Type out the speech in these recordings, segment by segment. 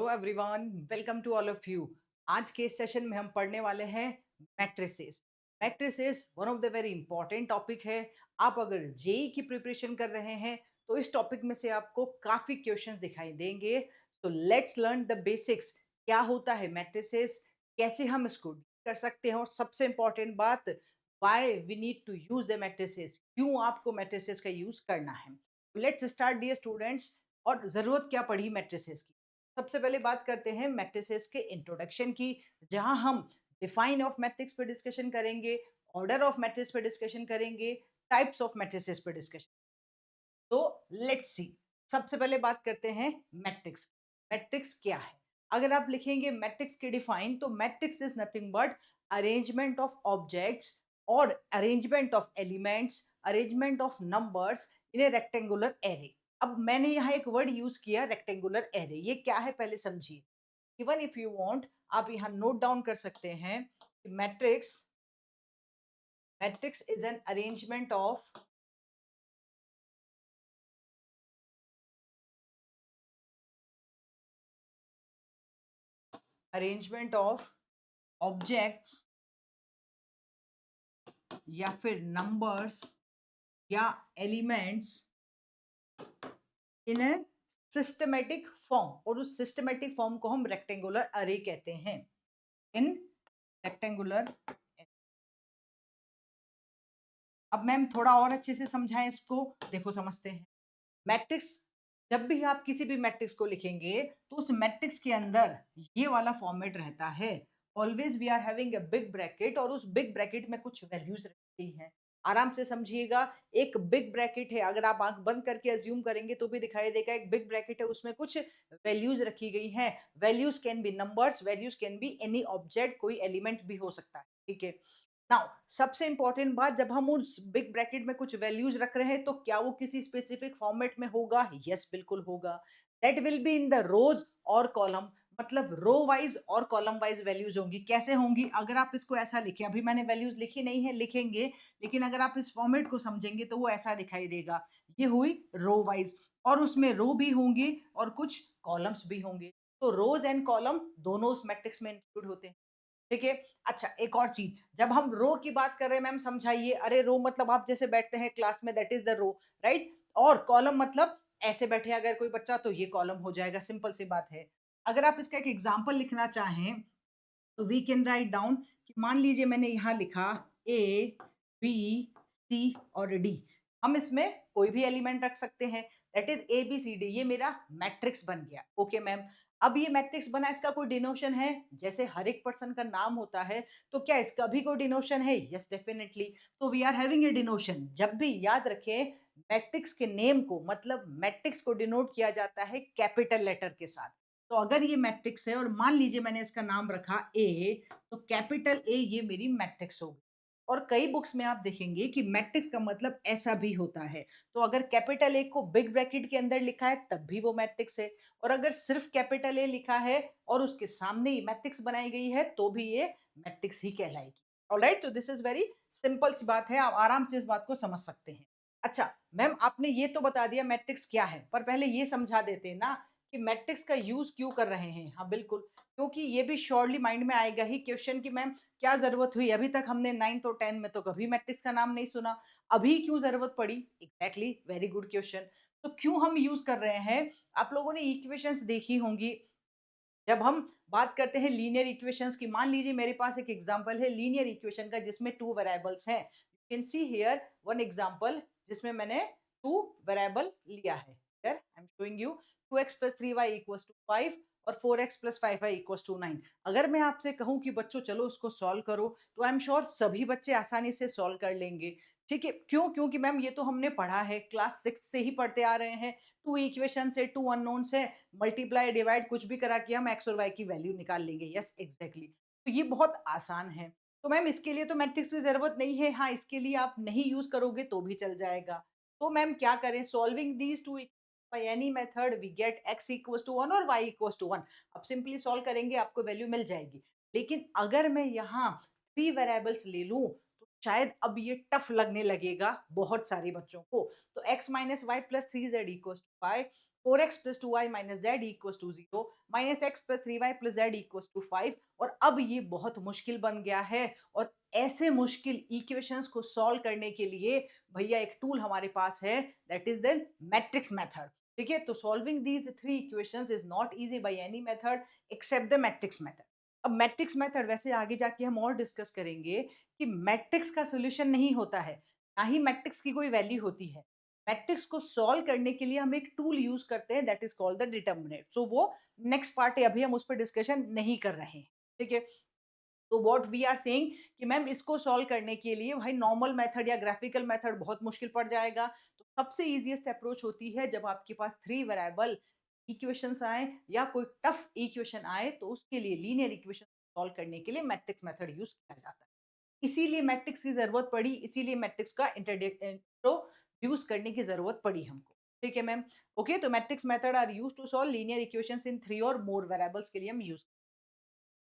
Hello everyone, welcome to all of you. आज के session में हम पढ़ने वाले हैं matrices. Matrices one of the very important topic है। आप अगर जेई की प्रिपरेशन कर रहे हैं तो इस टॉपिक में से आपको काफी क्वेश्चंस दिखाई देंगे। So let's learn the basics. क्या होता है मैट्रिसेस, कैसे हम इसको deal कर सकते हैं, और सबसे इंपॉर्टेंट बात, why we need to use the matrices, क्यों आपको मैट्रिसेस का यूज करना है। Let's start dear students. और जरूरत क्या पड़ी मैट्रिसेस की। सबसे पहले बात करते हैं मैट्रिसेस के इंट्रोडक्शन की, जहां हम डिफाइन ऑफ मैट्रिक्स पे डिस्कशन करेंगे, ऑर्डर ऑफ मैट्रिक्स पे डिस्कशन करेंगे, टाइप्स ऑफ मैट्रिसेस पे डिस्कशन। तो लेट्स सी। सबसे पहले बात करते हैं मैट्रिक्स। मैट्रिक्स क्या है? अगर आप लिखेंगे मैट्रिक्स की डिफाइन, तो matrix is nothing but arrangement of objects और arrangement of elements, arrangement of numbers in a rectangular array. अब मैंने यहाँ एक वर्ड यूज किया रेक्टेंगुलर एरे, ये क्या है पहले समझिए। इवन इफ यू वांट, आप यहाँ नोट डाउन कर सकते हैं कि matrix matrix is an arrangement of objects या फिर नंबर्स या elements in a systematic form, और उस सिस्टमेटिक फॉर्म को हम रेक्टेंगुलर अरे कहते हैं। इन रेक्टेंगुलर। अब मैम थोड़ा और अच्छे से समझाएं इसको, देखो समझते हैं। मैट्रिक्स, जब भी आप किसी भी मैट्रिक्स को लिखेंगे तो उस मैट्रिक्स के अंदर ये वाला फॉर्मेट रहता है। Always we are having a big bracket, और उस बिग ब्रैकेट में कुछ वैल्यूज रहती हैं। आराम से समझिएगा। एक बिग ब्रैकेट है, अगर आप आंख बंद करके अज्यूम करेंगे तो भी दिखाई देगा, एक बिग ब्रैकेट है, उसमें कुछ वैल्यूज रखी गई हैं। Values can be numbers, values can be any object, कोई एलिमेंट भी हो सकता है। ठीक है। नाउ सबसे इंपॉर्टेंट बात, जब हम उस बिग ब्रैकेट में कुछ वैल्यूज रख रहे हैं तो क्या वो किसी स्पेसिफिक फॉर्मेट में होगा? यस, बिल्कुल होगा। That will be in the rows और कॉलम, मतलब रो वाइज और कॉलम वाइज वैल्यूज होंगी। कैसे होंगी? अगर आप इसको ऐसा लिखें, अभी मैंने वैल्यूज लिखी नहीं है, लिखेंगे, लेकिन अगर आप इस फॉर्मेट को समझेंगे तो वो ऐसा दिखाई देगा। ये हुई रो वाइज, और उसमें रो भी होंगे और कुछ कॉलम्स भी होंगे। तो रोज एंड कॉलम दोनों उस मैट्रिक्स में इंक्लूड होते हैं। ठीक है। अच्छा, एक और चीज, जब हम रो की बात कर रहे हैं मैम समझाइए। अरे रो मतलब आप जैसे बैठते हैं क्लास में, that is the row, right. और कॉलम मतलब ऐसे बैठे अगर कोई बच्चा तो ये कॉलम हो जाएगा, सिंपल सी बात है। अगर आप इसका एक एग्जांपल लिखना चाहें तो वी कैन राइट डाउन कि मान लीजिए मैंने यहाँ लिखा ए बी सी और डी। हम इसमें कोई भी एलिमेंट रख सकते हैं, that is A B C D. ये मेरा मैट्रिक्स बन गया। Okay ma'am. अब ये मैट्रिक्स बना, इसका कोई डिनोशन है? जैसे हर एक पर्सन का नाम होता है, तो क्या इसका भी कोई डिनोशन है? Yes, definitely. तो वी आर हैविंग ए डिनोशन। जब भी याद रखें, मैट्रिक्स के नेम को, मतलब मैट्रिक्स को डिनोट किया जाता है कैपिटल लेटर के साथ। तो अगर ये मैट्रिक्स है और मान लीजिए मैंने इसका नाम रखा ए, तो कैपिटल ए ये मेरी मैट्रिक्स होगी। और कई बुक्स में आप देखेंगे कि मैट्रिक्स का मतलब ऐसा भी होता है। तो अगर कैपिटल ए को बिग ब्रैकेट के अंदर लिखा है तब भी वो मैट्रिक्स है, और अगर सिर्फ कैपिटल ए लिखा है और उसके सामने ही मैट्रिक्स बनाई गई है तो भी ये मैट्रिक्स ही कहलाएगी। ऑलराइट, तो दिस इज वेरी सिंपल सी बात है, आप आराम से इस बात को समझ सकते हैं। अच्छा मैम, आपने ये तो बता दिया मैट्रिक्स क्या है, पर पहले ये समझा देते हैं ना कि मैट्रिक्स का यूज क्यों कर रहे हैं। हाँ बिल्कुल, क्योंकि ये भी श्योरली माइंड में आएगा ही क्वेश्चन कि मैम क्या जरूरत हुई, अभी तक हमने 9th और 10th में तो कभी मैट्रिक्स का नाम नहीं सुना, अभी क्यों जरूरत पड़ी? Exactly, very good question. तो क्यों हम यूज कर रहे हैं? आप लोगों ने इक्वेशंस देखी होंगी। जब हम बात करते हैं लीनियर इक्वेशंस की, मान लीजिए मेरे पास एक एग्जांपल है लीनियर इक्वेशन का जिसमें टू वेरिएबल्स हैं। You can see here one example जिसमें मैंने टू वेरिएबल लिया है। Here I am showing you 2x + 3y = 5 और 4x + 5y = 9। अगर मैं आपसे कहूं कि बच्चों चलो उसको सॉल्व करो, तो आई एम श्योर सभी बच्चे आसानी से सॉल्व कर लेंगे। ठीक है, क्यों? क्योंकि मैम ये तो हमने पढ़ा है, क्लास 6 से ही पढ़ते आ रहे हैं। टू इक्वेशन से, टू अननोन्स है, मल्टीप्लाई डिवाइड कुछ भी करा के हम एक्स और वाई की वैल्यू निकाल लेंगे। Yes, exactly. तो ये बहुत आसान है। तो मैम इसके लिए तो मैट्रिक्स की जरूरत नहीं है। हाँ, इसके लिए आप नहीं यूज करोगे तो भी चल जाएगा। तो मैम क्या करें? Solving these two by any method we get x = 1 और y = 1। अब सिंपली सॉल्व करेंगे, आपको वैल्यू मिल जाएगी। लेकिन अगर मैं यहाँ 3 वेरिएबल्स ले लूं तो शायद अब ये टफ लगने लगेगा बहुत सारे बच्चों को। तो x - y + 3z = 5, 4x plus 2y minus Z equals to 0, minus X plus 3y plus Z equals to 5। और अब ये बहुत मुश्किल बन गया है, और ऐसे मुश्किल इक्वेशंस को सॉल्व करने के लिए भैया एक टूल हमारे पास है, that is the matrix method. ठीक है, तो solving these three equations is not easy by any method except the matrix method. अब मैट्रिक्स मेथड वैसे आगे जाके हम और डिस्कस करेंगे कि मैट्रिक्स का सॉल्यूशन नहीं होता है, ना ही मैट्रिक्स की कोई वैल्यू होती है। मैट्रिक्स को सॉल्व करने के लिए हम एक टूल यूज करते हैं, that is called the determinant. So वो नेक्स्ट पार्ट है, अभी हम उस पर डिस्कशन नहीं कर रहे हैं। ठीक है, तो व्हाट वी आर सेइंग कि मैम इसको सॉल्व करने के लिए भाई नॉर्मल मेथड या ग्राफिकल मेथड बहुत मुश्किल पड़ जाएगा। तो सबसे इजीएस्ट अप्रोच होती है जब आपके पास थ्री वेरिएबल इक्वेशंस आए या कोई टफ इक्वेशन आए, तो उसके लिए लीनियर इक्वेशन सॉल्व करने के लिए मैट्रिक्स मेथड यूज किया जाता है। इसीलिए मैट्रिक्स की जरूरत पड़ी, इसीलिए मैट्रिक्स का इंट्रोड्यूस करने की जरूरत पड़ी हमको। ठीक है मैम, ओके। तो matrix method are use to solve linear equations in three or more variables के लिए हम यूज।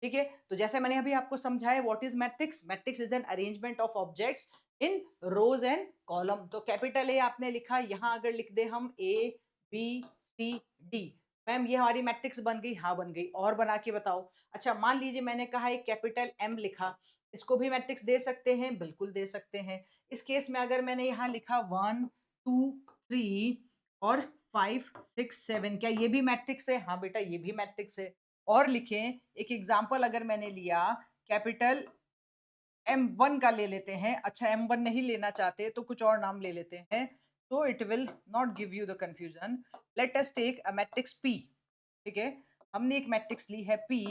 ठीक है, तो जैसे मैंने अभी आपको समझाया what is matrix. Matrix is an arrangement of objects in rows and column. तो कैपिटल ए आपने लिखा, यहाँ अगर लिख दे हम A B C D, ma'am ये हमारी मैट्रिक्स बन गई। हाँ बन गई, और बना के बताओ। अच्छा मान लीजिए मैंने कहा एक कैपिटल एम लिखा, इसको भी मैट्रिक्स दे सकते हैं, बिल्कुल दे सकते हैं। इस केस में अगर मैंने यहाँ लिखा 1 2 3 और 5 6 7, क्या ये भी मैट्रिक्स है? हाँ बेटा ये भी मैट्रिक्स है। और लिखें एक एग्जाम्पल, अगर मैंने लिया कैपिटल M1 का ले लेते हैं। अच्छा M1 नहीं लेना चाहते तो कुछ और नाम ले लेते हैं, तो it will not give you the confusion. Let us take a matrix P। ठीक है, हमने एक मैट्रिक्स ली है P,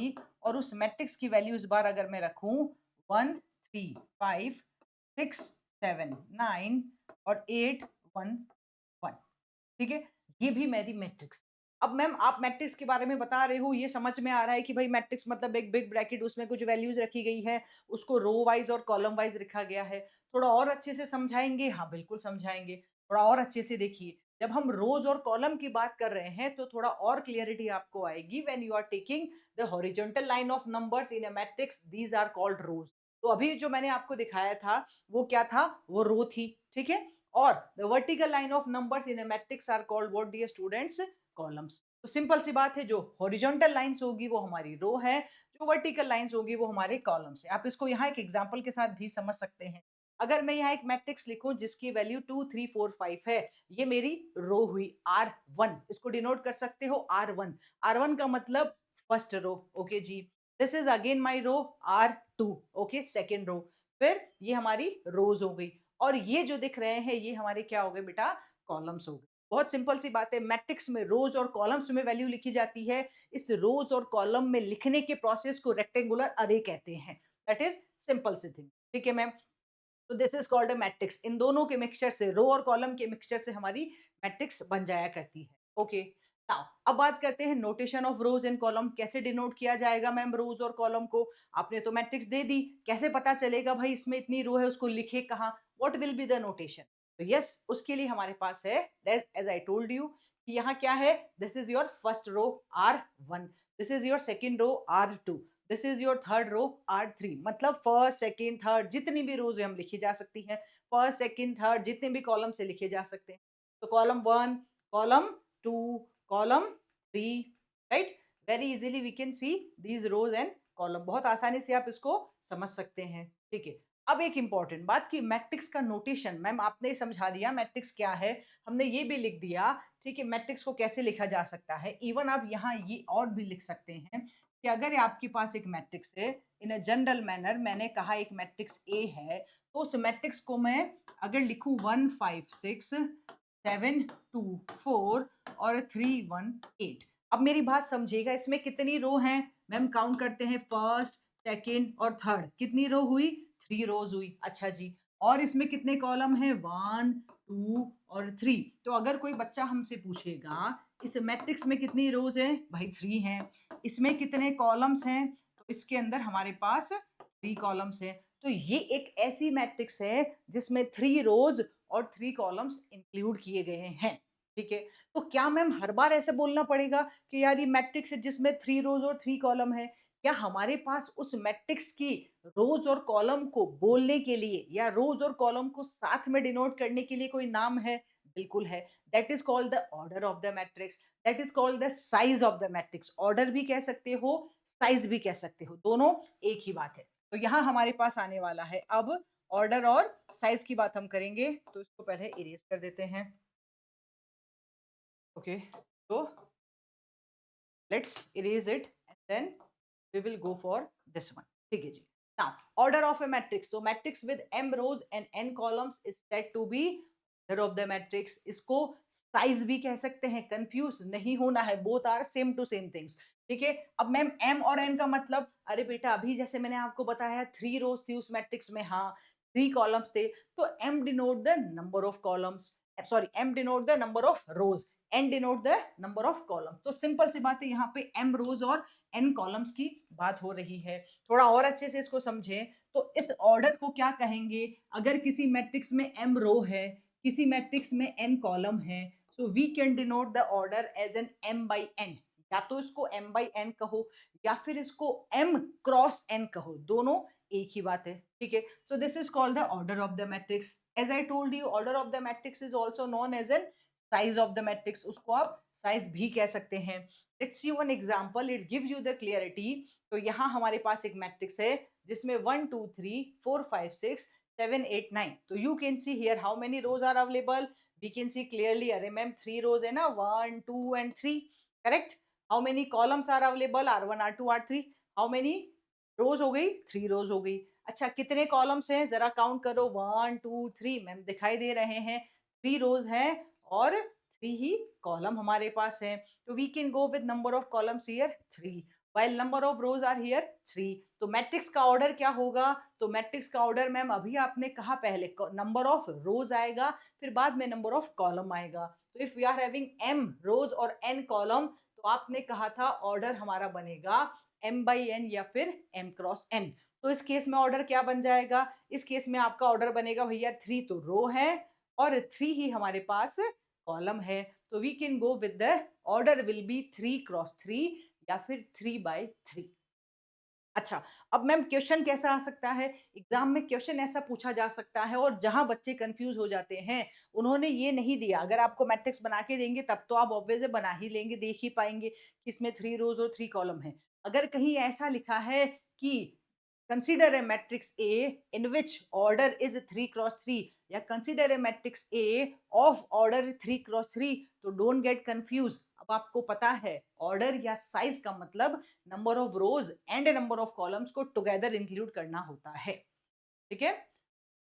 और उस मैट्रिक्स की वैल्यू इस बार अगर मैं रखूं 1 3 5 6 7 9 और 8 1 1। ठीक है, ये भी मेरी मैट्रिक्स। अब मैम आप मैट्रिक्स के बारे में बता रहे हो, ये समझ में आ रहा है कि भाई मैट्रिक्स मतलब एक बिग ब्रैकेट, उसमें कुछ वैल्यूज रखी गई है, उसको रो वाइज और कॉलम वाइज लिखा गया है। थोड़ा और अच्छे से समझाएंगे? हाँ बिल्कुल समझाएंगे। थोड़ा और अच्छे से देखिए, जब हम रोज और कॉलम की बात कर रहे हैं तो थोड़ा और क्लियरिटी आपको आएगी। When you are taking the horizontal line of numbers in a matrix, these are called rows. तो अभी जो मैंने आपको दिखाया था वो क्या था? वो रो थी। ठीक है, और the vertical line of numbers in a matrix are called what dear students? columns। तो सिंपल सी बात है, जो हॉरिजॉन्टल लाइंस होगी वो हमारी रो है, जो वर्टिकल लाइंस होगी वो हमारे कॉलम्स है। आप इसको यहाँ एक एग्जांपल के साथ भी समझ सकते हैं। अगर मैं यहाँ एक मैट्रिक्स लिखूं जिसकी वैल्यू 2 3 4 5 है, ये मेरी रो हुई R1। इसको डिनोट कर सकते हो R1। R1 का मतलब फर्स्ट रो। ओके जी, this is again my row R2। Okay, second row. फिर ये हमारी रोज हो गई, और ये जो दिख रहे हैं ये हमारे क्या हो गए बेटा? कॉलम्स हो गए। बहुत सिंपल सी बात है, मैट्रिक्स में रोज और कॉलम्स में वैल्यू लिखी जाती है। इस रोज और कॉलम में लिखने के प्रोसेस को रेक्टेंगुलर अरे कहते हैं। दैट इज सिंपल सी थिंग। ठीक है मैम, तो this is called a matrix. इन दोनों के मिक्सचर से, रो और कॉलम के मिक्सचर से हमारी मैट्रिक्स बन जाया करती है। ओके, नाउ अब बात करते हैं notation of rose and column. कैसे डिनोट किया जाएगा मैम रोज और कॉलम को? आपने तो मैट्रिक्स दे दी, कैसे पता चलेगा भाई इसमें इतनी रो है, उसको लिखे कहाँ? What will be the notation? तो यस, उसके लिए हमारे पास है, एज आई टोल्ड यू कि यहाँ क्या है, this is your first row R1, this is your second row R2, this is your third row R3। मतलब फर्स्ट सेकेंड थर्ड जितनी भी रोज है हम लिखी जा सकती है, फर्स्ट सेकेंड थर्ड जितने भी कॉलम से लिखे जा सकते हैं। तो column 1, column 2, column 3, right? Very easily we can see these rows and column. बहुत आसानी से आप इसको समझ सकते हैं। ठीक है, अब एक इंपॉर्टेंट बात कि मैट्रिक्स का नोटेशन, मैम आपने समझा दिया मैट्रिक्स क्या है, हमने ये भी लिख दिया। ठीक है, मैट्रिक्स को कैसे लिखा जा सकता है, इवन आप यहाँ ये और भी लिख सकते हैं कि अगर आपके पास एक मैट्रिक्स है, इन अ जनरल मैनर मैंने कहा एक मैट्रिक्स ए है, तो उस मैट्रिक्स को मैं अगर लिखूं 1 5 6 7 2 4 और 3 1 8। अब मेरी बात समझिएगा, इसमें कितनी रो हैं मैम? काउंट करते हैं, फर्स्ट सेकेंड और थर्ड, कितनी रो हुई? 3 रोज हुई। अच्छा जी, और इसमें कितने कॉलम हैं? 1 2 और 3। तो अगर कोई बच्चा हमसे पूछेगा इस मैट्रिक्स में कितनी रोज हैं, भाई 3 हैं। इसमें कितने कॉलम्स हैं? तो इसके अंदर हमारे पास 3 कॉलम्स हैं। तो ये एक ऐसी मैट्रिक्स है जिसमें 3 रोज और 3 कॉलम्स इंक्लूड किए गए हैं। ठीक है, तो क्या मैम हर बार ऐसे बोलना पड़ेगा कि यार ये मैट्रिक्स है जिसमें 3 रोज और 3 कॉलम है? क्या हमारे पास उस मैट्रिक्स की रोज और कॉलम को बोलने के लिए या रोज और कॉलम को साथ में डिनोट करने के लिए कोई नाम है? बिल्कुल है। That is called the order of the matrix, that is called the size of the matrix. Order भी कह सकते हो, साइज भी कह सकते हो, दोनों एक ही बात है। तो यहाँ हमारे पास आने वाला है अब ऑर्डर और साइज की बात हम करेंगे, तो इसको पहले इरेज कर देते हैं। ओके, तो let's erase it and then we will go for this one. ठीक है जी। Now order of a matrix, तो matrix with m rows and n columns is said to be order of the matrix. इसको size भी कह सकते हैं, confuse नहीं होना है, both are same to same things. ठीक है। अब मैम m और n का मतलब, अरे बेटा अभी जैसे मैंने आपको बताया 3 रोज थी उस मैट्रिक्स में, हाँ 3 कॉलम्स थे, तो m denote the number of columns, sorry m denote the number of rose, n denote the number of column. तो सिंपल सी बात है, यहाँ पे m रोज और n कॉलम्स की बात हो रही है। थोड़ा और अच्छे से इसको समझें तो इस ऑर्डर को क्या कहेंगे, अगर किसी मैट्रिक्स में m रो है, किसी मैट्रिक्स में n कॉलम है, so we can denote the order as an m by n। या तो इसको m बाई n कहो या फिर इसको m क्रॉस n कहो, दोनों एक ही बात है। ठीक है। So this is called the order of the matrix. As I told you, order of the matrix is also known as an size of the matrix, उसको आप साइज भी कह सकते हैं। Let's see one example, it gives you the clarity. तो यहाँ हमारे पास एक मैट्रिक्स है जिसमें 1 2 3 4 5 6 7 8 9। तो you can see here how many rows are available, we can see clearly, अरे मैम 3 रोज है ना, 1 2 and 3, correct. How many columns are available, R1 R2 R3, how many rows हो गई, 3 रोज हो गई। अच्छा कितने कॉलम्स हैं जरा काउंट करो, 1 2 3, मैम दिखाई दे रहे हैं 3 रोज हैं और 3 ही कॉलम हमारे पास है। तो we can go with number of columns here 3 while number of rows are here 3। तो मैट्रिक्स का ऑर्डर क्या होगा, तो मैट्रिक्स का ऑर्डर मैम अभी आपने कहा पहले नंबर ऑफ रोज आएगा, फिर बाद में नंबर ऑफ कॉलम आएगा। तो if we are having m rows और n कॉलम, तो आपने कहा था ऑर्डर हमारा बनेगा m बाई n या फिर m क्रॉस n। तो इस केस में ऑर्डर क्या बन जाएगा, इस केस में आपका ऑर्डर बनेगा भैया 3 तो रो है और 3 ही हमारे पास कॉलम है। तो we can go with the order will be 3 cross 3 या फिर 3 बाई 3। अच्छा, अब मैम क्वेश्चन कैसा आ सकता है, एग्जाम में क्वेश्चन ऐसा पूछा जा सकता है और जहां बच्चे कंफ्यूज हो जाते हैं, उन्होंने ये नहीं दिया, अगर आपको मैट्रिक्स बना के देंगे तब तो आप ऑब्वियसली बना ही लेंगे, देख ही पाएंगे कि इसमें 3 रोज और 3 कॉलम है। अगर कहीं ऐसा लिखा है कि consider a matrix A in which order is 3 cross 3 या consider a matrix A of order 3 cross 3, तो don't get confused। अब आपको पता है ऑर्डर या साइज का मतलब number of rose and number of columns को टुगेदर इंक्लूड करना होता है। ठीक है,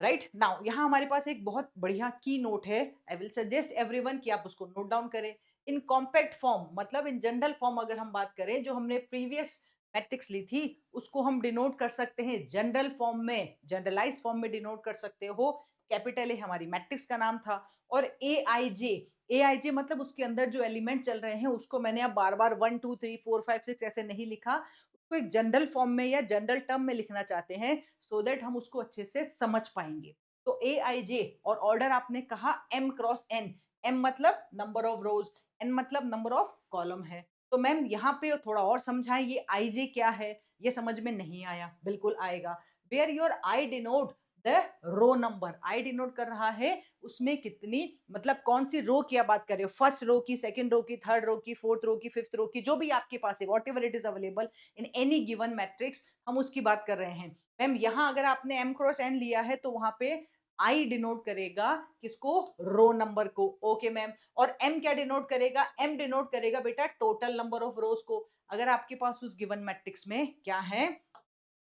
राइट नाउ यहाँ हमारे पास एक बहुत बढ़िया की नोट है, आई विल सजेस्ट एवरीवन कि आप उसको नोट डाउन करें। इन कॉम्पैक्ट फॉर्म मतलब इन जनरल फॉर्म अगर हम बात करें, जो हमने प्रीवियस मैट्रिक्स ली थी उसको हम डिनोट कर सकते हैं जनरल फॉर्म में, जनरलाइज फॉर्म में डिनोट कर सकते हो। कैपिटल ए हमारी मैट्रिक्स का नाम था और ए आई जे मतलब उसके अंदर जो एलिमेंट चल रहे हैं उसको मैंने अब बार बार 1 2 3 4 5 6 ऐसे नहीं लिखा, उसको एक जनरल फॉर्म में या जनरल टर्म में लिखना चाहते हैं सो दैट हम उसको अच्छे से समझ पाएंगे। तो ए आई जे और ऑर्डर आपने कहा m क्रॉस n, m मतलब नंबर ऑफ रोज, n मतलब नंबर ऑफ कॉलम है। तो मैम यहाँ पे थोड़ा और समझाएं, ये आई जे क्या है, ये समझ में नहीं आया, बिल्कुल आएगा। Where your I denote the row number, I denote कर रहा है उसमें कितनी, मतलब कौन सी रो की आप बात कर रहे हो, फर्स्ट रो की, सेकंड रो की, थर्ड रो की, फोर्थ रो की, फिफ्थ रो की, जो भी आपके पास है, what ever it is available in any given matrix, हम उसकी बात कर रहे हैं। मैम यहाँ अगर आपने m क्रॉस n लिया है तो वहां पे आई डिनोट करेगा किसको, रो नंबर को। ओके मैम, और m क्या डिनोट करेगा, m डिनोट करेगा बेटा टोटल नंबर ऑफ रोज को। अगर आपके पास उस गिवन मैट्रिक्स में क्या है,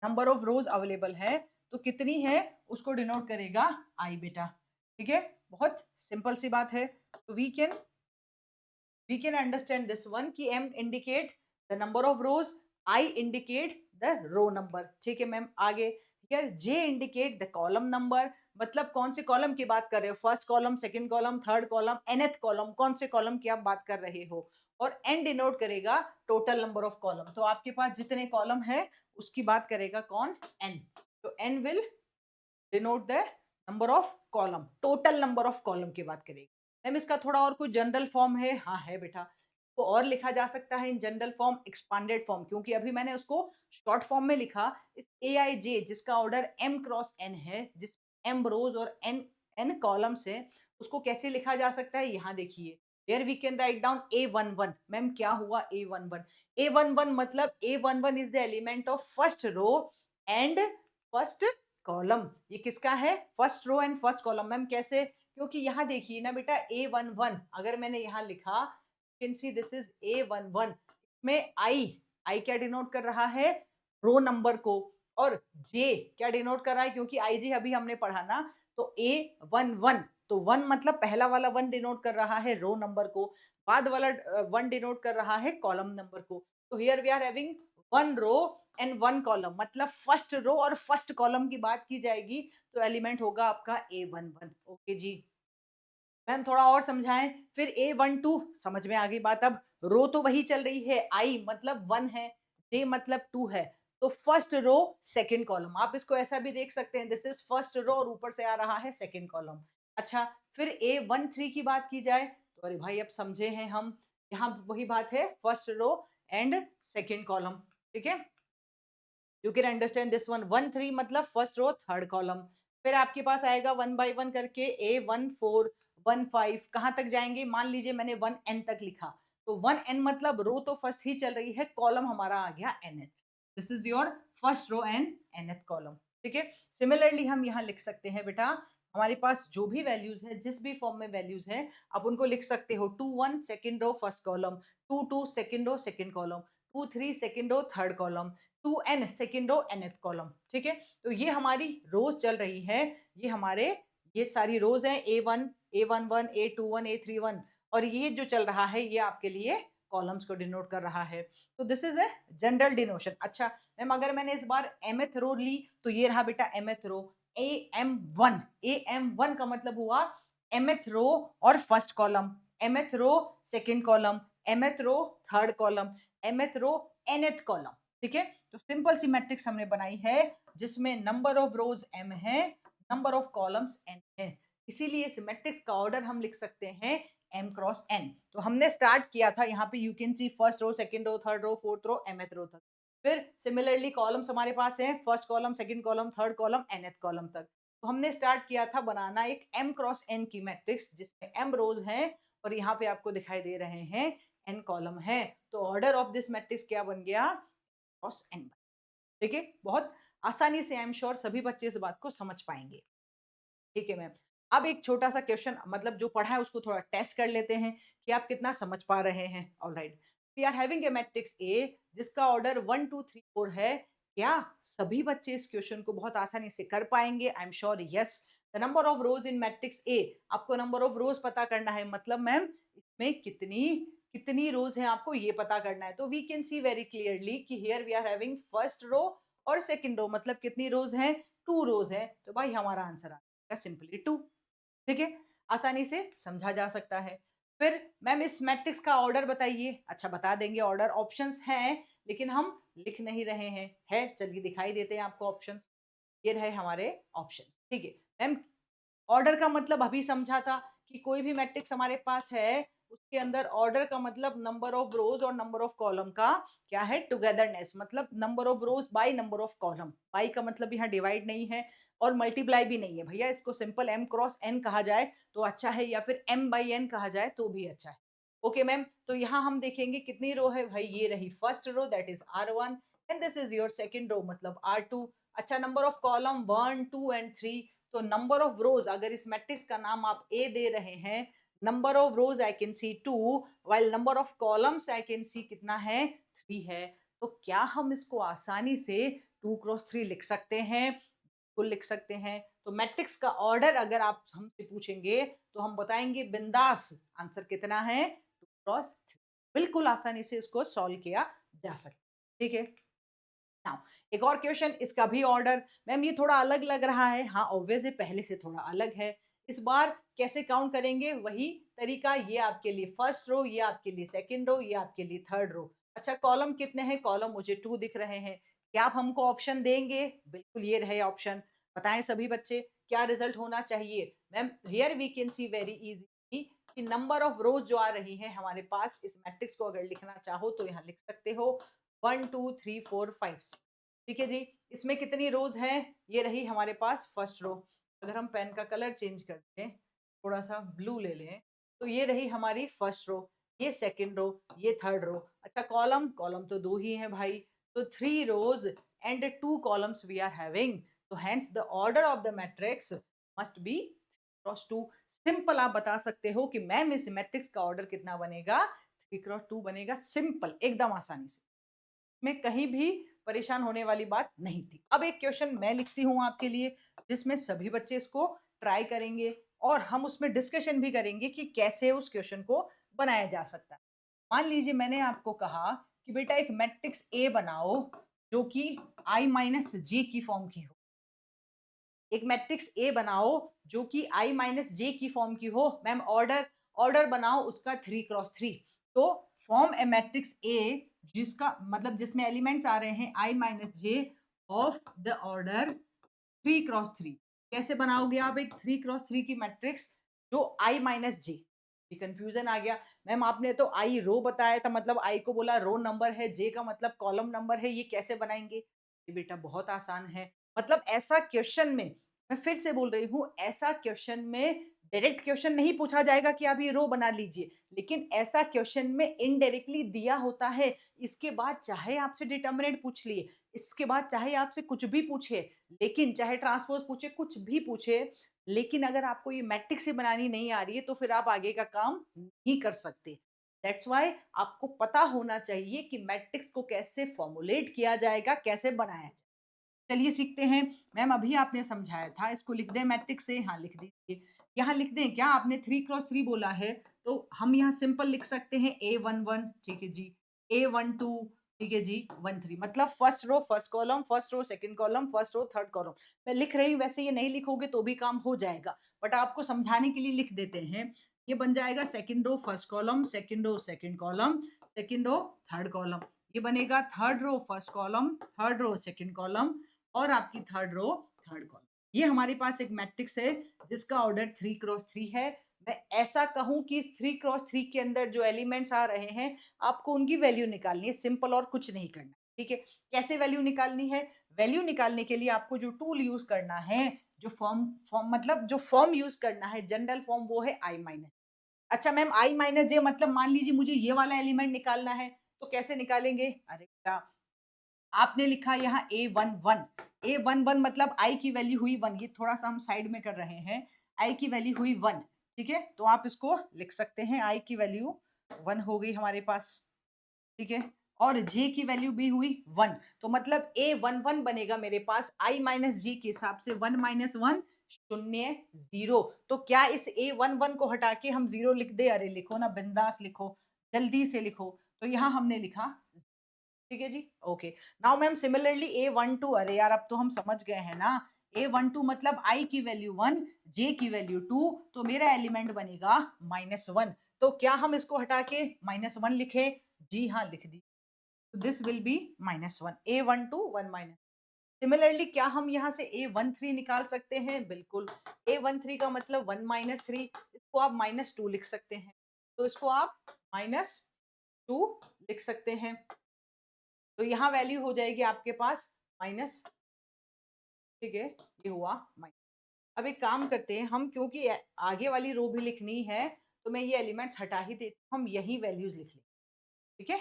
नंबर ऑफ रोज अवेलेबल है, तो कितनी है उसको डिनोट करेगा आई बेटा। ठीक है, बहुत सिंपल सी बात है। तो we can understand this one कि m indicate the number of rows, i indicate the row number. ठीक है मैम, आगे here j indicate the column number, मतलब कौन से कॉलम की बात कर रहे हो, first column, second column, third column, nth column, कौन से कॉलम की आप बात कर रहे हो। और n डिनोट करेगा टोटल नंबर ऑफ कॉलम, तो आपके पास जितने कॉलम है उसकी बात करेगा कौन, n। तो n will denote the number of column, total number of column की बात करेगी। मैम इसका थोड़ा और कोई जनरल फॉर्म है, हाँ है बेटा, तो और लिखा जा सकता है in general form, expanded form, क्योंकि अभी मैंने उसको शॉर्ट फॉर्म में लिखा। इस ए आई जे जिसका ऑर्डर m क्रॉस n है, जिस m रोज और n कॉलम्स है, उसको कैसे लिखा जा सकता है, यहाँ देखिए, here we can write down A11। Ma'am क्या हुआ A11? A11 मतलब A11 is the element of first row and first column। ये किसका है? First row and first column. Ma'am कैसे? क्योंकि यहाँ देखिए ना बेटा, A11 अगर मैंने यहाँ लिखा, can see this is A11, में आई क्या डिनोट कर रहा है? रो नंबर को। और जे क्या डिनोट कर रहा है? क्योंकि आई जी अभी हमने पढ़ा ना, तो A11, तो वन मतलब पहला वाला वन डिनोट कर रहा है रो नंबर को, बाद वाला वन डिनोट कर रहा है कॉलम नंबर को। तो here we are having one row and one column, मतलब फर्स्ट रो और फर्स्ट कॉलम की बात की जाएगी तो एलिमेंट होगा आपका A11। ओके जी, मैम थोड़ा और समझाएं। फिर A12 समझ में आ गई बात। अब रो तो वही चल रही है, आई मतलब वन है, जे मतलब टू है, तो फर्स्ट रो सेकंड कॉलम, आप इसको ऐसा भी देख सकते हैं, दिस इज फर्स्ट रो और ऊपर से आ रहा है सेकंड कॉलम। अच्छा, फिर A13 की बात की जाए तो अरे भाई अब समझे हैं हम, यहाँ वही बात है, first row and second column. ठीक है, you can understand this one. 13 मतलब फर्स्ट रो थर्ड कॉलम। फिर आपके पास आएगा वन बाय वन करके A14, 15 कहाँ तक जाएंगे? मान लीजिए मैंने 1n तक लिखा, तो 1n मतलब रो तो फर्स्ट ही चल रही है, कॉलम हमारा आ गया nth। This is your first row and nth column. ठीक है, सिमिलरली हम यहाँ लिख सकते हैं बेटा, हमारे पास जो भी वैल्यूज है, जिस भी फॉर्म में वैल्यूज है, आप उनको लिख सकते हो 2 1 second row first column, 2 2 second row second column, 2 3 second row third column, 2n second row nth column. ठीक है, तो ये हमारी रोज चल रही है, ये हमारे, ये सारी रोज हैं A1, A11, A21, A31, और ये जो चल रहा है ये आपके लिए कॉलम्स को डिनोट कर रहा है। तो दिस इज ए जनरल डिनोशन। अच्छा मैम, अगर मैंने इस बार mth रो ली तो ये रहा बेटा mth रो, AM1। AM1 का मतलब हुआ mth रो और first column, mth row second column, mth row third column, mth row nth column. ठीक है, तो सिंपल सी मैट्रिक्स हमने बनाई है जिसमें नंबर ऑफ रोज m है, नंबर ऑफ कॉलम्स n है, इसीलिए इस मैट्रिक्स का ऑर्डर हम लिख सकते हैं m क्रॉस n। तो हमने स्टार्ट किया था यहाँ पे, you can see first row, second row, third row, fourth row, mth row तक। फिर सिमिलरली कॉलम्स हमारे पास हैं, first column, second column, third column, nth column तक। तो हमने स्टार्ट किया था बनाना एक m क्रॉस n की मैट्रिक्स जिसमें m रोज हैं और यहाँ पे आपको दिखाई दे रहे हैं n कॉलम है। तो ऑर्डर ऑफ दिस मैट्रिक्स क्या बन गया? Cross n। ठीक है, बहुत आसानी से आई एम श्योर सभी बच्चे इस बात को समझ पाएंगे। ठीक है मैम, अब एक छोटा सा क्वेश्चन, मतलब जो पढ़ा है उसको थोड़ा टेस्ट कर लेते हैं कि आप कितना समझ पा रहे हैं। Alright, we are having a matrix A जिसका ऑर्डर 1 2 3 4 है। क्या सभी बच्चे इस क्वेश्चन को बहुत आसानी से कर पाएंगे? I am sure yes. The number of rose in matrix A, आपको नंबर ऑफ रोज पता करना है, मतलब मैम इसमें कितनी कितनी रोज है आपको ये पता करना है। तो we can see very clearly कि here we are having first row और सेकंड रो, मतलब कितनी रोज हैं? 2 रोज है, तो भाई हमारा आंसर आ सिंपली 2। ठीक है, आसानी से समझा जा सकता है। फिर मैम इस मैट्रिक्स का ऑर्डर बताइए। अच्छा बता देंगे, ऑर्डर ऑप्शंस हैं लेकिन हम लिख नहीं रहे हैं, है चलिए दिखाई देते हैं आपको ऑप्शंस। ये रहे हमारे ऑप्शंस। ठीक है मैम, ऑर्डर का मतलब अभी समझा था कि कोई भी मैट्रिक्स हमारे पास है उसके अंदर ऑर्डर का मतलब नंबर ऑफ रोज और नंबर ऑफ कॉलम का क्या है? टुगेदरनेस, मतलब number of rose by number of column. By का मतलब यहाँ डिवाइड नहीं है और मल्टीप्लाई भी नहीं है भैया, इसको सिंपल m क्रॉस n कहा जाए तो अच्छा है, या फिर m बाई n कहा जाए तो भी अच्छा है। ओके मैम, तो यहाँ हम देखेंगे कितनी रो है भाई, ये रही first row that is R1 and this is your second row मतलब R2। अच्छा, नंबर ऑफ कॉलम 1 2 एंड 3, तो नंबर ऑफ रोज, अगर इस मैट्रिक्स का नाम आप ए दे रहे हैं, number of rose I can see 2, while number of columns I can see कितना है? 3 है। तो क्या हम इसको आसानी से 2 क्रॉस 3 लिख सकते हैं? बिल्कुल लिख सकते हैं। तो मैट्रिक्स का ऑर्डर अगर आप हमसे पूछेंगे तो हम बताएंगे बिंदास, आंसर कितना है? 2 क्रॉस 3। बिल्कुल आसानी से इसको सॉल्व किया जा सकता है। ठीक है, नाउ एक और क्वेश्चन, इसका भी ऑर्डर मैम ये थोड़ा अलग लग रहा है। हाँ ऑब्वियस है, पहले से थोड़ा अलग है। इस बार कैसे काउंट करेंगे? वही तरीका, ये आपके लिए फर्स्ट रो, ये आपके लिए सेकंड रो, ये आपके लिए थर्ड रो। अच्छा, कॉलम कितने हैं? कॉलम मुझे 2 दिख रहे हैं। क्या आप हमको ऑप्शन देंगे? बिल्कुल, ये रहे ऑप्शन। बताएं सभी बच्चे क्या रिजल्ट होना चाहिए? Ma'am here we can see very easy कि नंबर ऑफ रोज जो आ रही है हमारे पास, इस मैट्रिक्स को अगर लिखना चाहो तो यहाँ लिख सकते हो 1 2 3 4 5। ठीक है जी, इसमें कितनी रोज हैं? ये रही हमारे पास फर्स्ट रो। अगर हम पेन का कलर चेंज कर दें, थोड़ा सा ब्लू ले लें, तो ये रही हमारी फर्स्ट रो, ये सेकंड रो, ये थर्ड रो। अच्छा कॉलम, कॉलम तो 2 ही हैं भाई, तो 3 rows and 2 columns we are having, तो hence the order of the matrix must be cross 2। Simple आप बता सकते हो कि मैम इस मैट्रिक्स का ऑर्डर कितना बनेगा, 3 क्रॉस 2 बनेगा, सिंपल एकदम आसानी से, में कहीं भी परेशान होने वाली बात नहीं थी। अब एक क्वेश्चन मैं लिखती हूँ आपके लिए, जिसमें सभी बच्चे इसको ट्राई करेंगे और हम उसमें डिस्कशन भी करेंगे कि कैसे उस क्वेश्चन को बनाया जा सकता है। मान लीजिए मैंने आपको कहा कि बेटा एक मैट्रिक्स ए बनाओ जो कि आई माइनस जे की फॉर्म की हो। एक मैट्रिक्स ए बनाओ जो कि आई माइनस जे की फॉर्म की हो। मैम ऑर्डर, ऑर्डर बनाओ उसका 3 क्रॉस 3। तो फॉर्म ए मैट्रिक्स ए जिसका मतलब जिसमें एलिमेंट्स आ रहे हैं i minus j of the order 3 cross 3। कैसे बनाओगे आप एक 3 क्रॉस 3 की मैट्रिक्स जो आई माइनस जे? कंफ्यूजन आ गया मैम, आपने तो आई रो बताया था, मतलब आई को बोला रो नंबर है, जे का मतलब कॉलम नंबर है, ये कैसे बनाएंगे? ये बेटा बहुत आसान है। मतलब ऐसा क्वेश्चन में, मैं फिर से बोल रही हूँ, ऐसा क्वेश्चन में डायरेक्ट क्वेश्चन नहीं पूछा जाएगा कि आप ये रो बना लीजिए, लेकिन ऐसा क्वेश्चन में इनडायरेक्टली दिया होता है। इसके बाद चाहे आपसे डिटर्मिनेंट पूछ लिए, इसके बाद चाहे आपसे कुछ भी पूछे, लेकिन चाहे ट्रांसपोज पूछे, कुछ भी पूछे, लेकिन अगर आपको ये मैट्रिक्स ही बनानी नहीं आ रही है तो फिर आप आगे का काम नहीं कर सकते। दैट्स व्हाई आपको पता होना चाहिए कि मैट्रिक्स को कैसे फॉर्मुलेट किया जाएगा, कैसे बनाया जाए। चलिए सीखते हैं। मैम अभी आपने समझाया था, इसको लिख दें मैट्रिक्स से? हाँ लिख दीजिए। यहाँ लिख दें क्या? आपने 3 क्रॉस 3 बोला है, तो हम यहाँ सिंपल लिख सकते हैं A11, ठीक है जी, A12, ठीक है जी, 13, मतलब first row first column, first row second column, first row third column. मैं लिख रही हूँ, वैसे ये नहीं लिखोगे तो भी काम हो जाएगा, बट आपको समझाने के लिए लिख देते हैं। ये बन जाएगा second row first column, second row second column, second row third column. ये बनेगा third row first column, third row second column, और आपकी थर्ड रो थर्ड कॉलम। ये हमारे पास एक मैट्रिक्स है जिसका ऑर्डर 3 क्रॉस 3 है। मैं ऐसा कहूं कि इस 3 क्रॉस 3 के अंदर जो एलिमेंट्स आ रहे हैं, आपको उनकी वैल्यू निकालनी है, सिंपल, और कुछ नहीं करना। ठीक है, कैसे वैल्यू निकालनी है? वैल्यू निकालने के लिए आपको जो टूल यूज करना है, जो फॉर्म फॉर्म मतलब जो फॉर्म यूज करना है, जनरल फॉर्म, वो है आई माइनस। अच्छा मैम आई माइनस जे मतलब मान लीजिए मुझे ये वाला एलिमेंट निकालना है, तो कैसे निकालेंगे? अरे बेटा, आपने लिखा यहाँ A11, A11 मतलब आई की वैल्यू हुई 1। ये थोड़ा सा हम साइड में कर रहे हैं, आई की वैल्यू हुई 1, ठीक है, तो आप इसको लिख सकते हैं, आई की वैल्यू 1 हो गई हमारे पास, ठीक है, और जे की वैल्यू भी हुई 1, तो मतलब A11 बनेगा मेरे पास आई माइनस जे के हिसाब से 1 माइनस 1 शून्य 0। तो क्या इस A11 को हटा के हम 0 लिख दे? अरे लिखो ना, बिंदास लिखो, जल्दी से लिखो। तो यहाँ हमने लिखा, ठीक है जी, okay. Now ma'am similarly A12, अरे यार अब तो हम समझ गए हैं ना, A12 मतलब I की वैल्यू 1, J की वैल्यू 2, तो मेरा एलिमेंट बनेगा -1। तो क्या हम इसको हटा के -1 लिखे? जी हाँ लिख दी। This will be -1, A12 1 minus. Similarly क्या हम यहाँ से A13 निकाल सकते हैं? बिल्कुल। A13 का मतलब 1 माइनस 3, इसको आप -2 लिख सकते हैं, तो इसको आप -2 लिख सकते हैं। तो यहाँ वैल्यू हो जाएगी आपके पास माइनस, ठीक है, ये हुआ माइनस। अब एक काम करते हैं हम, क्योंकि आगे वाली रो भी लिखनी है, तो मैं ये एलिमेंट्स हटा ही देती हूँ, हम यही वैल्यूज लिख लें, ठीक है,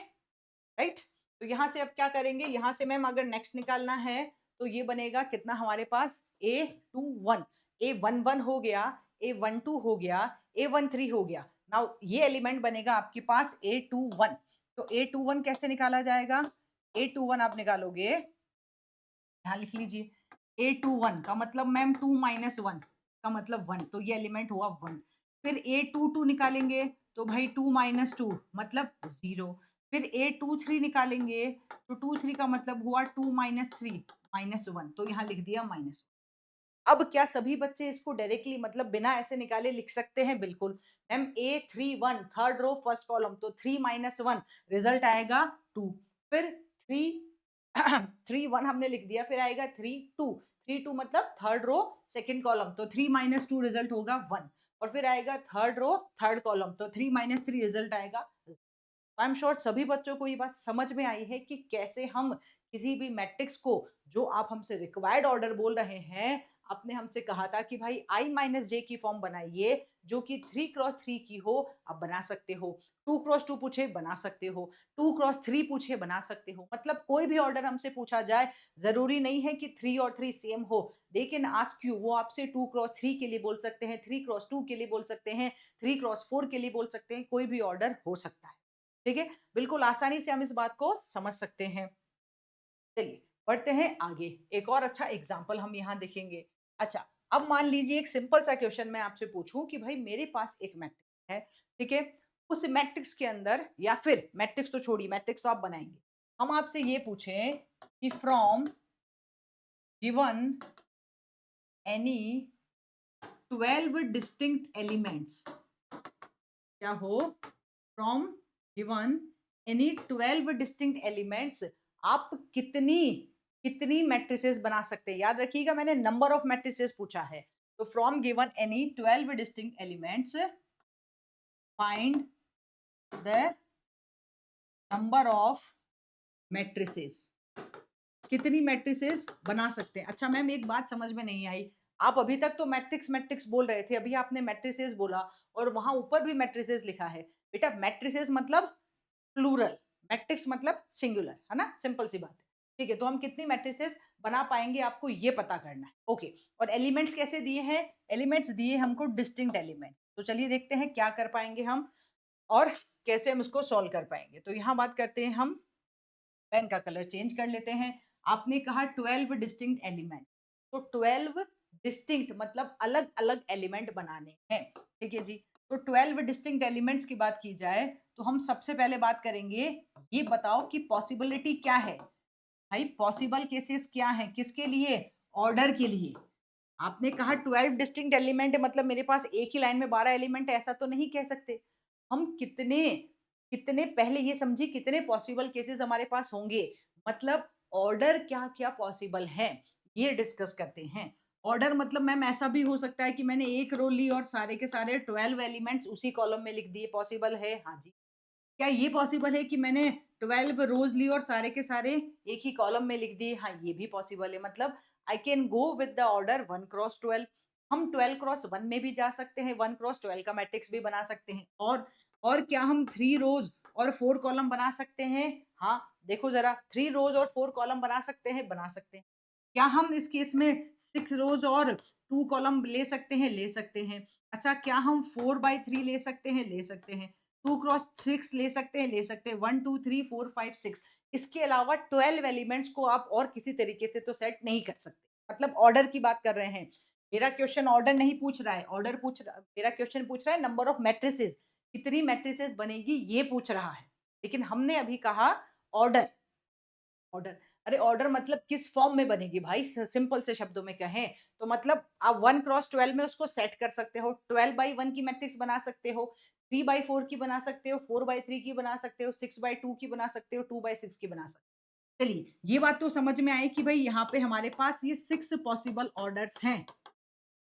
राइट। तो यहाँ से अब क्या करेंगे? यहाँ से मैम अगर नेक्स्ट निकालना है, तो ये बनेगा कितना हमारे पास? A21, A11 हो गया, A12 हो गया, A13 हो गया। नाउ ये एलिमेंट बनेगा आपके पास A21। तो A21 कैसे निकाला जाएगा? A21 आप निकालोगे, यहाँ लिख लीजिए, A21 का मतलब मैम 2 माइनस 1 का मतलब 1, तो ये एलिमेंट हुआ 1। फिर A22 निकालेंगे, तो भाई 2 माइनस 2 मतलब 0। फिर A23 निकालेंगे, तो 23 का मतलब हुआ 2 माइनस 3 -1, तो यहाँ लिख दिया माइनस। अब क्या सभी बच्चे इसको डायरेक्टली मतलब बिना ऐसे निकाले लिख सकते हैं? बिल्कुल। Ma'am A31 third row first column, तो 3 माइनस 1 रिजल्ट आएगा 2। फिर 3 3 1 हमने लिख दिया, फिर आएगा 3 2, 3 2 मतलब थर्ड रो सेकंड कॉलम, तो 3 माइनस 2 रिजल्ट होगा 1। और फिर आएगा थर्ड रो थर्ड कॉलम, तो 3 माइनस 3 रिजल्ट आएगा। आई एम श्योर सभी बच्चों को ये बात समझ में आई है कि कैसे हम किसी भी मैट्रिक्स को, जो आप हमसे रिक्वायर्ड ऑर्डर बोल रहे हैं, आपने हमसे कहा था कि भाई i माइनस जे की फॉर्म बनाइए जो कि 3x3 की हो, आप बना सकते हो। 2x2 पूछे बना सकते हो, 2x3 पूछे बना सकते हो। मतलब कोई भी ऑर्डर हमसे पूछा जाए, जरूरी नहीं है कि 3 और 3 सेम हो। लेकिन आस्क यू, वो आपसे 2x3 के लिए बोल सकते हैं, 3x2 के लिए बोल सकते हैं, 3x4 के लिए बोल सकते हैं, कोई भी ऑर्डर हो सकता है। ठीक है, बिल्कुल आसानी से हम इस बात को समझ सकते हैं। चलिए बढ़ते हैं आगे, एक और अच्छा एग्जाम्पल हम यहाँ देखेंगे। अच्छा, अब मान लीजिए एक सिंपल सा क्वेश्चन मैं आपसे पूछूं कि भाई मेरे पास एक मैट्रिक्स है, ठीक है, उस मैट्रिक्स के अंदर, या फिर मैट्रिक्स तो छोड़िए, मैट्रिक्स तो आप बनाएंगे, हम आपसे ये पूछें कि from given any 12 distinct elements, क्या हो, from given any 12 distinct elements, आप कितनी कितनी मैट्रिसेस बना सकते हैं। याद रखिएगा मैंने नंबर ऑफ मैट्रिसेस पूछा है, तो from given any 12 distinct elements find the number of matrices, कितनी मैट्रिसेस बना सकते हैं। अच्छा मैम एक बात समझ में नहीं आई, आप अभी तक तो मैट्रिक्स मैट्रिक्स बोल रहे थे, अभी आपने मैट्रिसेस बोला और वहां ऊपर भी मैट्रिसेस लिखा है। बेटा मैट्रिसेस मतलब प्लूरल, मैट्रिक्स मतलब सिंगुलर, है ना, सिंपल सी बात है। ठीक है, तो हम कितनी मैट्रिसेस बना पाएंगे आपको ये पता करना है। ओके, और एलिमेंट्स कैसे दिए हैं, एलिमेंट्स दिए हमको डिस्टिंक्ट एलिमेंट्स। तो चलिए देखते हैं क्या कर पाएंगे हम और कैसे हम उसको सॉल्व कर पाएंगे। तो यहाँ बात करते हैं हम, पेन का कलर चेंज कर लेते हैं। आपने कहा 12 डिस्टिंक्ट एलिमेंट, तो 12 डिस्टिंक्ट मतलब अलग अलग एलिमेंट बनाने हैं। ठीक है जी, तो 12 डिस्टिंक्ट एलिमेंट्स की बात की जाए तो हम सबसे पहले बात करेंगे, ये बताओ कि पॉसिबिलिटी क्या है। भाई पॉसिबल केसेस क्या है, किसके लिए, ऑर्डर के लिए। आपने कहा 12 डिस्टिंक्ट एलिमेंट है, मतलब मेरे पास एक ही लाइन में 12 एलिमेंट है, ऐसा तो नहीं कह सकते। हम कितने कितने पहले ये समझिए कितने पॉसिबल केसेस हमारे पास होंगे, मतलब ऑर्डर क्या क्या पॉसिबल है ये डिस्कस करते हैं। ऑर्डर मतलब मैम ऐसा भी हो सकता है कि मैंने एक रो ली और सारे के सारे 12 एलिमेंट्स उसी कॉलम में लिख दिए, पॉसिबल है, हाँ जी। क्या ये पॉसिबल है कि मैंने 12 रोज ली और सारे के सारे एक ही कॉलम में लिख दिए, हाँ ये भी पॉसिबल है। मतलब I can go with the order 1x12। हम 12x1 में भी जा सकते हैं, 1x12 का मैट्रिक्स भी बना सकते हैं। और क्या हम 3 रोज और 4 कॉलम बना सकते हैं, हाँ देखो जरा, 3 रोज और 4 कॉलम बना सकते हैं, बना सकते हैं। क्या हम इस केस में 6 रोज और 2 कॉलम ले सकते हैं, ले सकते हैं। अच्छा क्या हम 4/3 ले सकते हैं, ले सकते हैं। 2x6 ले सकते हैं, ले सकते हैं। 1 2 3 4 5 6, इसके अलावा 12 एलिमेंट्स को आप और किसी तरीके से तो सेट नहीं कर सकते। मतलब ऑर्डर की बात कर रहे हैं, मेरा क्वेश्चन ऑर्डर नहीं पूछ रहा है, ऑर्डर पूछ रहा, मेरा क्वेश्चन पूछ रहा है नंबर ऑफ मैट्रिसेस, कितनी मैट्रिसेस बनेगी ये पूछ रहा है। लेकिन हमने अभी कहा ऑर्डर, ऑर्डर, अरे ऑर्डर मतलब किस फॉर्म में बनेगी भाई, सिंपल से शब्दों में कहें तो मतलब आप 1x12 में उसको सेट कर सकते हो, 12/1 की मैट्रिक्स बना सकते हो, 3/4 की बना सकते हो, 4/3 की बना सकते हो, 6/2 की बना सकते हो, 2/6 की बना सकते हो। चलिए ये बात तो समझ में आई कि भाई यहाँ पे हमारे पास ये 6 पॉसिबल ऑर्डर्स हैं,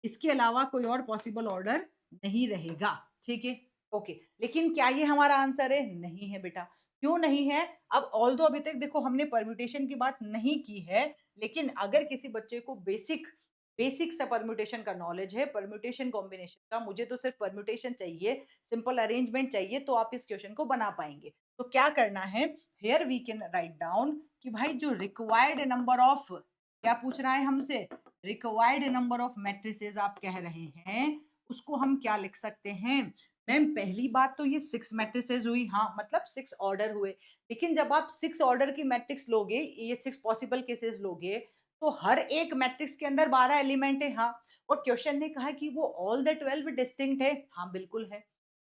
इसके अलावा कोई और पॉसिबल ऑर्डर नहीं रहेगा। ठीक है, ओके, लेकिन क्या ये हमारा आंसर है, नहीं है बेटा। क्यों नहीं है, अब ऑल्दो अभी तक देखो हमने परम्यूटेशन की बात नहीं की है, लेकिन अगर किसी बच्चे को बेसिक बेसिक सा परम्यूटेशन का नॉलेज है, परम्यूटेशन कॉम्बिनेशन का, मुझे तो सिर्फ परम्यूटेशन चाहिए, सिंपल अरेंजमेंट चाहिए, तो आप इस क्वेश्चन को बना पाएंगे। तो क्या करना है, here we can write down कि भाई जो रिक्वायर्ड नंबर ऑफ, क्या पूछ रहा है हमसे, रिक्वायर्ड नंबर ऑफ मैट्रिसेस आप कह रहे हैं, उसको हम क्या लिख सकते हैं। मैम पहली बात तो ये 6 मैट्रिसेस हुई, हाँ मतलब 6 ऑर्डर हुए, लेकिन जब आप 6 ऑर्डर की मैट्रिक्स लोगे, ये 6 पॉसिबल केसेस लोगे, तो हर एक मैट्रिक्स के अंदर 12 एलिमेंट है, हाँ। और क्वेश्चन ने कहा कि वो ऑल द 12 डिस्टिंक्ट है, हाँ बिल्कुल है।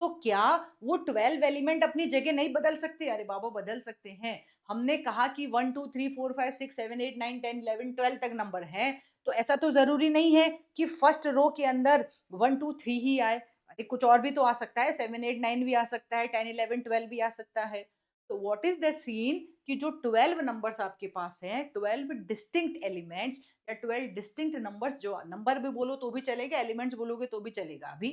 तो क्या वो 12 एलिमेंट अपनी जगह नहीं बदल सकते, अरे बाबा बदल सकते हैं। हमने कहा कि 1 2 3 4 5 6 7 8 9 10 11 12 तक नंबर है, तो ऐसा तो जरूरी नहीं है कि फर्स्ट रो के अंदर 1 2 3 ही आए, अरे कुछ और भी तो आ सकता है, 7 8 9 भी आ सकता है, 10 11 12 भी आ सकता है। तो व्हाट इज द सीन कि जो 12 नंबर्स आपके पास हैं, 12 डिस्टिंक्ट एलिमेंट्स या 12 डिस्टिंक्ट नंबर्स, जो नंबर भी बोलो तो भी चलेगा, एलिमेंट्स बोलोगे तो भी चलेगा अभी,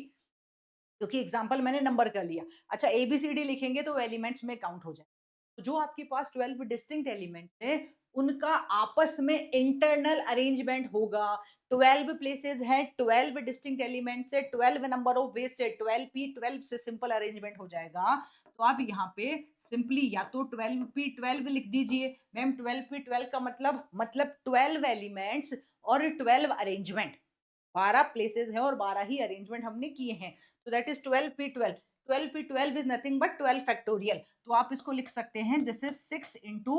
क्योंकि एग्जांपल मैंने नंबर का लिया। अच्छा एबीसीडी लिखेंगे तो एलिमेंट्स में काउंट हो जाए। तो जो आपके पास 12 डिस्टिंक्ट एलिमेंट्स है, उनका आपस में इंटरनल अरेंजमेंट होगा। 12 प्लेसेस हैं, 12 डिस्टिंक्ट एलिमेंट्स है, 12 नंबर ऑफ वेज से 12p12 से सिंपल अरेंजमेंट हो जाएगा। तो आप यहाँ पे सिंपली या तो 12p12 लिख दीजिए। मैम 12p12 का मतलब 12 एलिमेंट्स और 12 अरेंजमेंट, 12 प्लेसेस हैं और 12 ही अरेंजमेंट हमने किए हैं। तो that is 12p12। 12p12 is nothing but 12 factorial. तो आप इसको लिख सकते हैं दिस इज 6 इंटू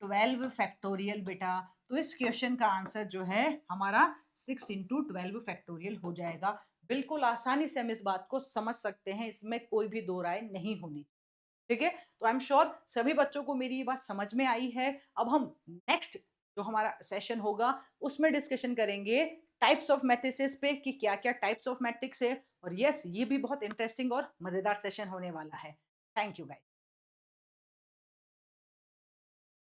12 फैक्टोरियल बेटा। तो इस क्वेश्चन का आंसर जो है हमारा 6 इंटू 12 फैक्टोरियल हो जाएगा। बिल्कुल आसानी से हम इस बात को समझ सकते हैं, इसमें कोई भी दो राय नहीं होनी। ठीक है, तो आई एम श्योर सभी बच्चों को मेरी ये बात समझ में आई है। अब हम नेक्स्ट जो हमारा सेशन होगा उसमें डिस्कशन करेंगे टाइप्स ऑफ मैट्रिसेस पे कि क्या क्या टाइप्स ऑफ मैट्रिक्स है। और यस, ये भी बहुत इंटरेस्टिंग और मजेदार सेशन होने वाला है। Thank you guys.